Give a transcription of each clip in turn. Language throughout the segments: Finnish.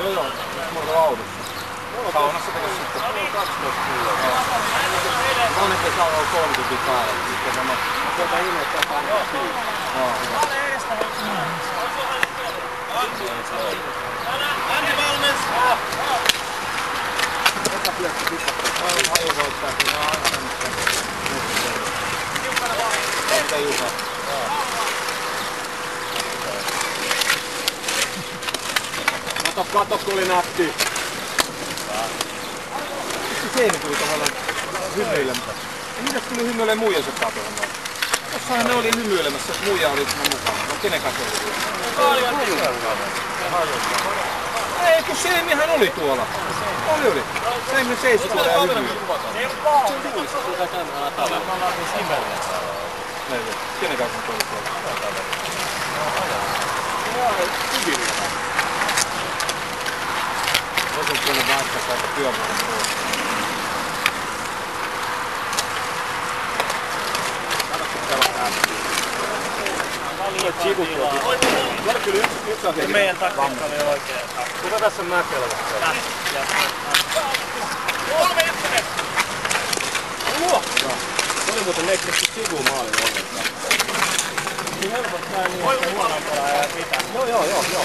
Joo, mulla on autossa. Saunassa tekee sitten. 12 kiloa. Monet ei saa olla 3 tuntia päällä. Sitten sama. Tuota ihmettä painaa kiinni. Joo, hyvä. Antti valmis! Eka piakki tipahtaa. Aivan hajovoittaa, kun on aina tämmöistä. Mitä Juha? Kato, kun oli nätti. Miksi Seini tuli tavallaan hymyilemässä? Ja mitäs tuli hymyilemään muijansa katoon noin? Jossain ne oli hymyilemässä, että muija oli siinä mukana. No kenen kanssa oli? Ei, kun Seimihän oli tuolla. Oli. Seimi seisi tuolla ja hymyilemä. Se on tuulissa, kun sitä kameralla tavalla. Me ollaan siis himmelleen täällä. Kenen kanssa oli tuolla? Voisin tuonne vaihtaa täältä työvuoron pois. Katsotko täällä täällä? Tuolla kyllä yksi asia. Meidän taktiikka oli oikein. Kuka tässä on Mäkelä? Kolme jättönen! Se oli muuten leikkiästi sivuun maalin ollenkaan. Niin helposti näin niin, että huonoin pelaaja ei mitään. Joo.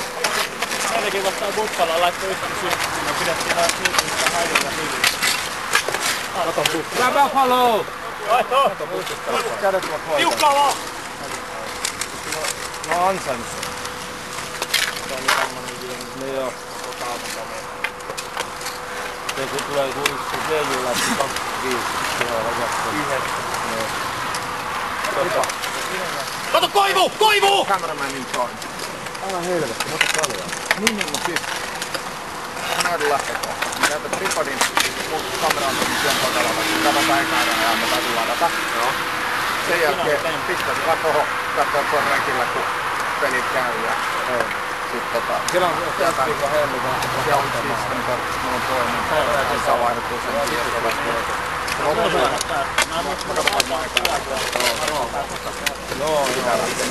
Meilläkin vastaan Buffaloa laittoi yhtä syöttöä. Me pidettiin taas siirtymistä hajulla hiljaa. Kato Buffalo! Grab Buffalo! Vaihto! Kädet ovat hoitaa. Tiukkaa vaan! No ansainnut sen. Se on niin tommonen jengi. No joo. Se kun tulee kun yksi Veiju lähti 25 kiloa jaksoa. Kato koivu! Koivu! Cameramanin toin. Älä helvetti, ota paljon. Niin, mutta siis. Mä näytän lähtekoon. Mä näytän tripodin mun kameraan työn kotelalla. Katsotaan ekaan ja annetaan sun ladata. Joo. Sen jälkeen pistäisi vaan tohon katsoa tuon räkillä kun pelit käy ja sit siellä on testiikka helluva. Siellä on system karttis, mulla on toinen. Se saa vaihdettua sen tietoisesti. Mä katson vaan aikaa. Joo, pitää lähteä.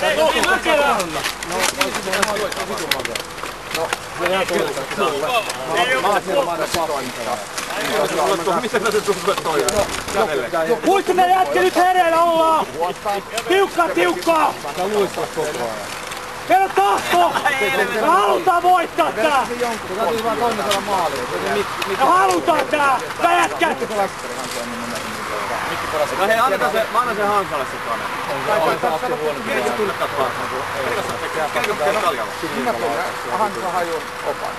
Hei, Mäkelä! No, se jää tuolla. Mä oon siellä maiden toimittaa. Mistä sä se tuntuu toimittaa? Muista me jätkä nyt hereillä ollaan! Tiukkaa! Sä luistaa koko ajan. Meillä on tahto! Me halutaan voittaa tää! Se täytyy vaan toimitella maaliin. Me halutaan tää! Mä jätkät! No hei, mä annan sen Hansalle se kone. Kerikö tunnettaa Hansan? Kerikö Kaljalla? Minä tunnen Hansan hajun opan.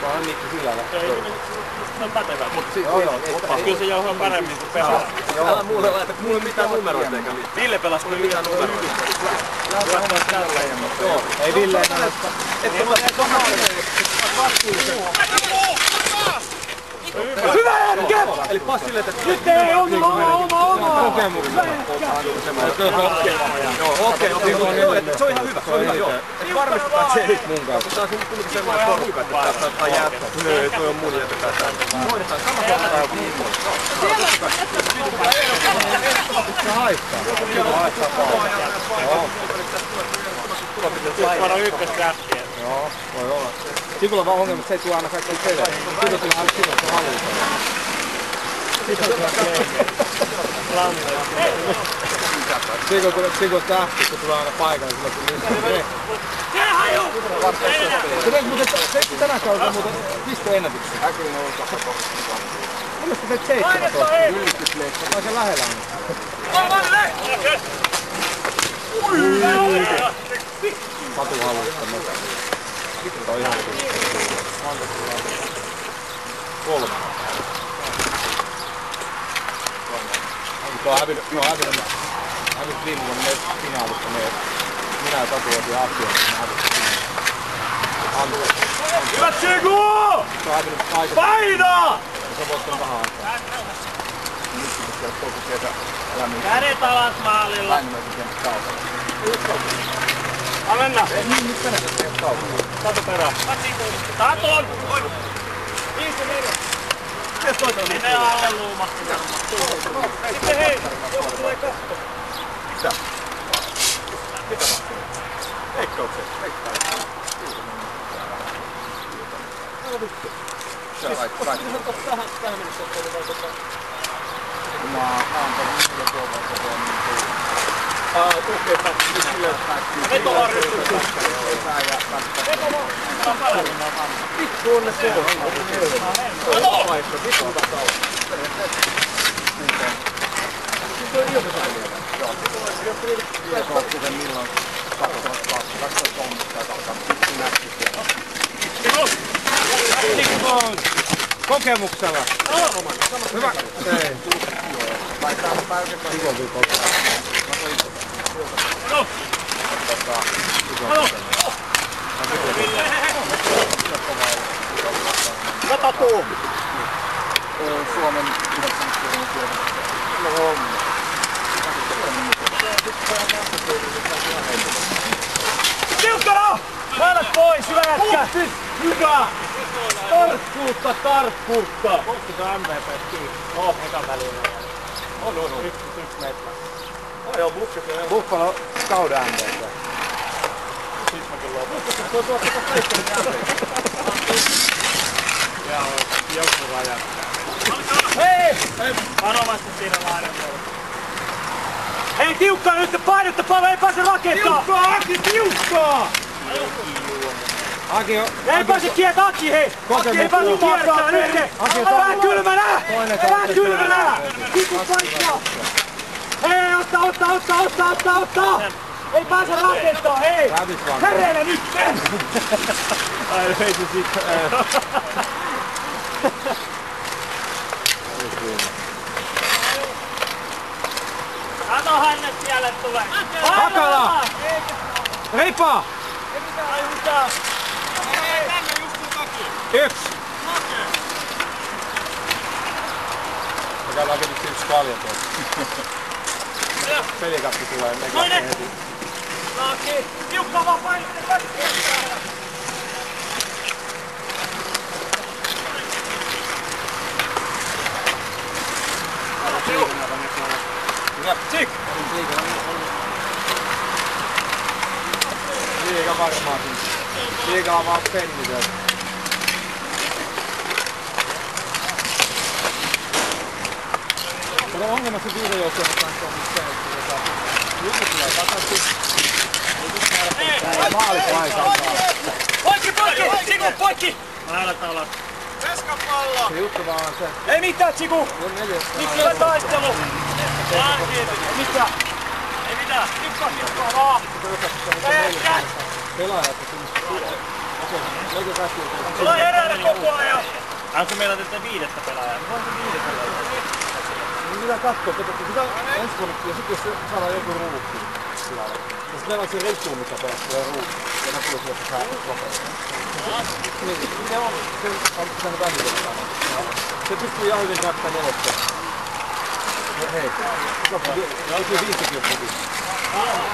Tämä on Mikki Silälä. Se on pätevä. Kyllä se jauhaa paremmin kuin pelaa. Älä mulle laita, kun mulla ei mitään numeroita eikä mitään. Ville pelasi kuin mitään numeroita. Joo. Ei Ville ei näy. Hyvä jätkä! Eli passille, että Nyt ei oma! kokemuksella. Okei. Se on ihan hyvä. Et varmistetaan, että se ei mun kanssa. Tämä on kuitenkin sellainen porukka, että tää saattaa jäättää. Ei, toi on mun jätetään tänne. Hoidetaan sama kohta joku muu. Se haittaa. Varo ykköskäppiä. Joo, voi olla. Sikulla on vaan ongelma, että se ei tule aina kaikki pelejä. Sikulla tulee aina silloin, kun halutaan. Sikulla tähti, kun tulee aina paikalle, silloin kun niistä Siellä haju! se teki muuten, teki tänä kaudella muuten pisteennätyksen. Häkylinen on ulkoista korista. Mun mielestä teki 17 ylistysleikka, tai se lähellä on. Patu halusta mukaan. Toi ihan kolme. Tuo on hävinnyt viime vuonna finaalissa. Minä ja Tatu oltiin asioita, kun me hävittiin finaalissa. Hyvät Siku! Se on hävinnyt aikaisemmin. Paina! Se on voittanut vähän aikaa. Nyt pitäisi käydä koko kesä lämmin. Kädet alas maalilla. Lämmimäisen kenttä kaupalla. Alenna! Ei niin, nyt tänä kesä kenttä kaupalla. Tato perään. Taton! 5-4. Sinne alle luumasti. Sitten hei, jos tulee katto. Mitä? Mitä mahtuu? Veikkaukset. Se on kaikki. Tähän mennessä on ollut Mä oon paljon tuolla tukea vetoharjoituksia. Vittu on ne paikka, vittu takaa. Se on ilmasailijoita. Joo, se on kuten milloin 2003 tai 2001 Kokemuksella. Hyvä. Ei. Vai tää on päiväkäs Katatuu! Suomen 90 kilometriä. Tiukkana! Lähdät pois, hyvä jätkä! Hyvä! Tarkkuutta! Kosketa MVP kiinni. Ekan väliin. On. Yksi meitä. Joo, Buffalo kauden MVP. Siis mä kyllä lopun. Ja joukkuva jättää. Hei! Varovasti siinä laidalla. Hei tiukkaa nyt painetta paljon, ei pääse rakettaa! Tiukkaa Aki, tiukkaa! Aki on... Ei pääse kiertää Aki, hei! Aki ei pääse kiertää nyt! Vähän kylmänä! Vähän kylmänä! Tipu paikkaa! Hei, ottaa! Ei pääse rakettaa, hei! Hereillä nyt! Ai hei se sit. Anna hänne siellä tulee! Hakala! Ripa! Ai mitä? Yksi! Me käydään ketiksi yksi kalja tuossa. Pelikappi tulee Noinen! heti. Laki! Tiukka vaan painette kaikkea! Tsik! Liiga varmaan. Liiga on vaan pennitöitä. Mutta ongelma se viidejoukkojen kanssa on se, että joku tulee takaisin. Ja maalit laisaa. Poikki! Poikki! Äälätä alas. Veskapallo! Se juttu vaan on se. Ei mitään, Tsiku! Nyt tulee taistelu! Mitä? Ei mitään! Tiukkaa vaan! Ehkä! Pelaajat, että Löytyy kaikki jotain. Sulla on heräillä koko ajan! Onko meillä tätä viidettä pelaajaa? Onko se viidettä pelaajaa? Niin pitää katsoa, sitä ensi vuonna, ja sitten jos saadaan joku ruukki tilalle. Ja sitten meillä on se reittuun, mikä pelastuu tulee ruukki. Ja ne tulee sieltä vähän nopeasti. Niin, ne on, se on pitänyt vähitellä. Se pystyy ihan hyvin käyttämään nelosta. Hei, se on 50 pukista.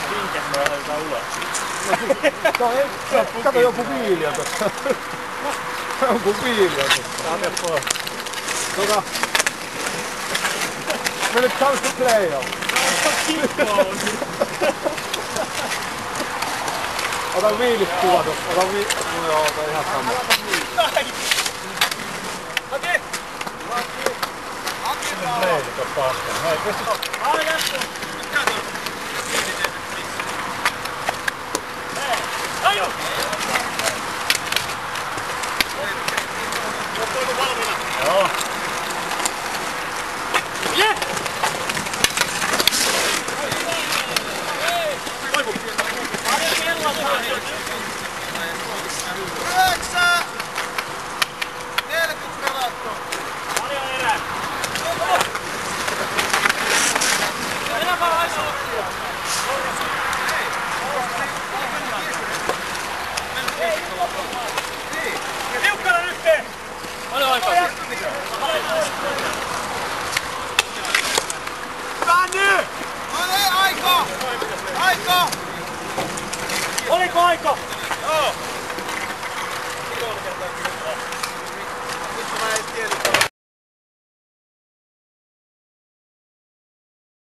Minkäs me otetaan ulos? Kato joku viili on tossa. Joku viili on tossa. Anna pois. When it comes to play on. Ota viilit kuva tossa. Ota viilit. No joo, ota ihan sama. Okei! Playit on paskana. Hei, pysty. Aju! Joo. Jep! Toivu! 9! 40 pelattu! Paljon erää! Enää vaan haisuksia! Tiukkana nyt! Paljon aikaa! Vänny! No ei, aika! Aika! Oliko aika?